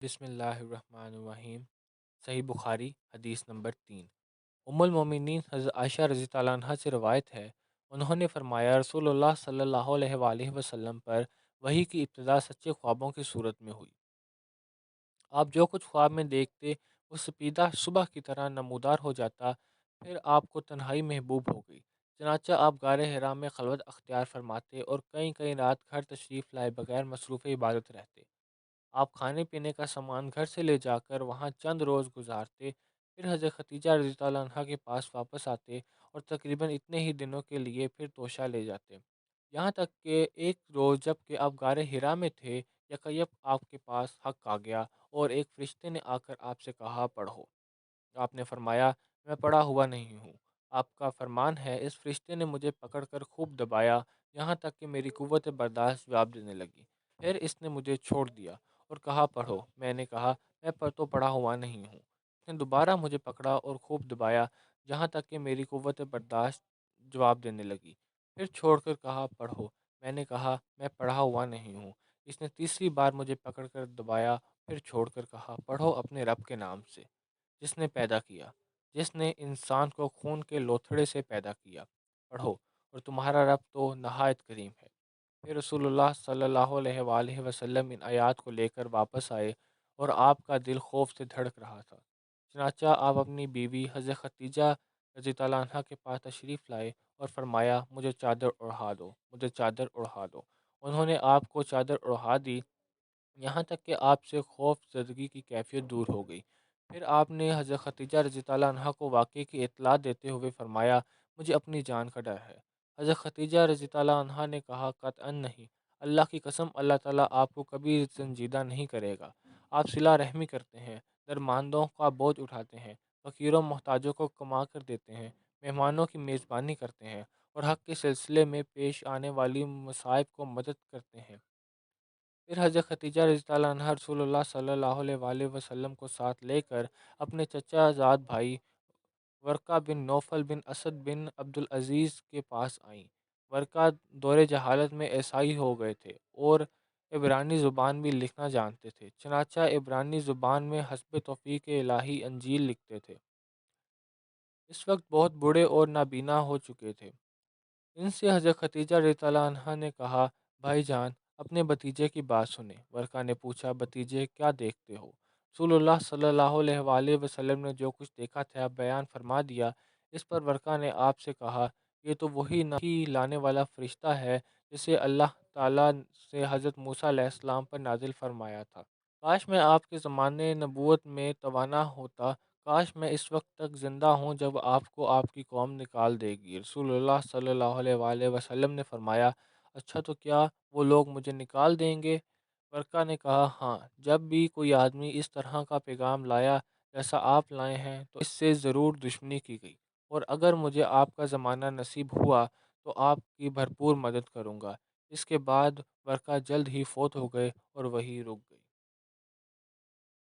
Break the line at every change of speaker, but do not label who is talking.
بسم اللہ الرحمن الرحیم۔ صحیح بخاری حدیث نمبر 3۔ ام المومنین حضرت عائشہ رضی اللہ عنہ سے روایت ہے، انہوں نے فرمایا رسول اللہ صلی اللہ علیہ وآلہ وسلم پر وحی کی ابتدا سچے خوابوں کی صورت میں ہوئی۔ آپ جو کچھ خواب میں دیکھتے وہ سپیدہ صبح کی طرح نمودار ہو جاتا، پھر آپ کو تنہائی محبوب ہو گئی۔ چنانچہ آپ غار حرا میں خلوت اختیار فرماتے اور کئی کئی رات گھر تشریف لائے بغیر مصروف عبادت رہتے۔ آپ کھانے پینے کا سامان گھر سے لے جا کر وہاں چند روز گزارتے، پھر حضرت ختیجہ رضی اللہ عنہ کے پاس واپس آتے اور تقریباً اتنے ہی دنوں کے لیے پھر توشہ لے جاتے۔ یہاں تک کہ ایک روز جب کہ آپ غار حرا میں تھے، یکیپ آپ کے پاس حق آ گیا اور ایک فرشتے نے آ کر آپ سے کہا پڑھو۔ آپ نے فرمایا میں پڑھا ہوا نہیں ہوں۔ آپ کا فرمان ہے اس فرشتے نے مجھے پکڑ کر خوب دبایا یہاں تک کہ میری قوت برداشت جواب دینے لگی، پھر اس نے مجھے چھوڑ دیا اور کہا پڑھو۔ میں نے کہا میں تو پڑھا ہوا نہیں ہوں۔ اس نے دوبارہ مجھے پکڑا اور خوب دبایا جہاں تک کہ میری قوت برداشت جواب دینے لگی، پھر چھوڑ کر کہا پڑھو۔ میں نے کہا میں پڑھا ہوا نہیں ہوں۔ اس نے تیسری بار مجھے پکڑ کر دبایا، پھر چھوڑ کر کہا پڑھو اپنے رب کے نام سے جس نے پیدا کیا، جس نے انسان کو خون کے لوتھڑے سے پیدا کیا، پڑھو، اور تمہارا رب تو نہایت کریم ہے۔ پھر رسول اللہ صلی اللہ علیہ وآلہ وسلم ان آیات کو لے کر واپس آئے اور آپ کا دل خوف سے دھڑک رہا تھا۔ چنانچہ آپ اپنی بیوی حضرت ختیجہ رضی اللہ عنہ کے پاس تشریف لائے اور فرمایا مجھے چادر اڑھا دو، مجھے چادر اڑھا دو۔ انہوں نے آپ کو چادر اڑھا دی یہاں تک کہ آپ سے خوف زدگی کی کیفیت دور ہو گئی۔ پھر آپ نے حضرت ختیجہ رضی اللہ عنہ کو واقعے کی اطلاع دیتے ہوئے فرمایا مجھے اپنی جان کا ڈر ہے۔ حضرت ختیجہ رضی اللہ عنہ نے کہا قطعاً نہیں، اللہ کی قسم اللہ تعالیٰ آپ کو کبھی سنجیدہ نہیں کرے گا۔ آپ صلہ رحمی کرتے ہیں، درماندوں کا بوجھ اٹھاتے ہیں، فقیروں محتاجوں کو کما کر دیتے ہیں، مہمانوں کی میزبانی کرتے ہیں اور حق کے سلسلے میں پیش آنے والی مصائب کو مدد کرتے ہیں۔ پھر حضرت ختیجہ رضی اللہ عنہ رسول اللہ صلی اللہ علیہ وآلہ وسلم کو ساتھ لے کر اپنے چچا زاد بھائی ورقہ بن نوفل بن اسد بن عبدالعزیز کے پاس آئیں۔ ورقہ دور جہالت میں عیسائی ہو گئے تھے اور عبرانی زبان بھی لکھنا جانتے تھے، چنانچہ عبرانی زبان میں حسب توفیق الہی انجیل لکھتے تھے۔ اس وقت بہت بوڑھے اور نابینا ہو چکے تھے۔ ان سے حضرت ختیجہ رضی اللہ عنہا نے کہا بھائی جان اپنے بھتیجے کی بات سنیں۔ ورقہ نے پوچھا بھتیجے کیا دیکھتے ہو؟ رسول اللہ صلی اللہ علیہ وآلہ وسلم نے جو کچھ دیکھا تھا بیان فرما دیا۔ اس پر ورقہ نے آپ سے کہا یہ تو وہی نہیں لانے والا فرشتہ ہے جسے اللہ تعالیٰ سے حضرت موسیٰ علیہ السلام پر نازل فرمایا تھا۔ کاش میں آپ کے زمانے نبوت میں توانا ہوتا، کاش میں اس وقت تک زندہ ہوں جب آپ کو آپ کی قوم نکال دے گی۔ رسول اللہ صلی اللہ علیہ وآلہ وسلم نے فرمایا اچھا تو کیا وہ لوگ مجھے نکال دیں گے؟ ورقہ نے کہا ہاں، جب بھی کوئی آدمی اس طرح کا پیغام لایا جیسا آپ لائے ہیں تو اس سے ضرور دشمنی کی گئی، اور اگر مجھے آپ کا زمانہ نصیب ہوا تو آپ کی بھرپور مدد کروں گا۔ اس کے بعد ورقہ جلد ہی فوت ہو گئے اور وہی رک گئی۔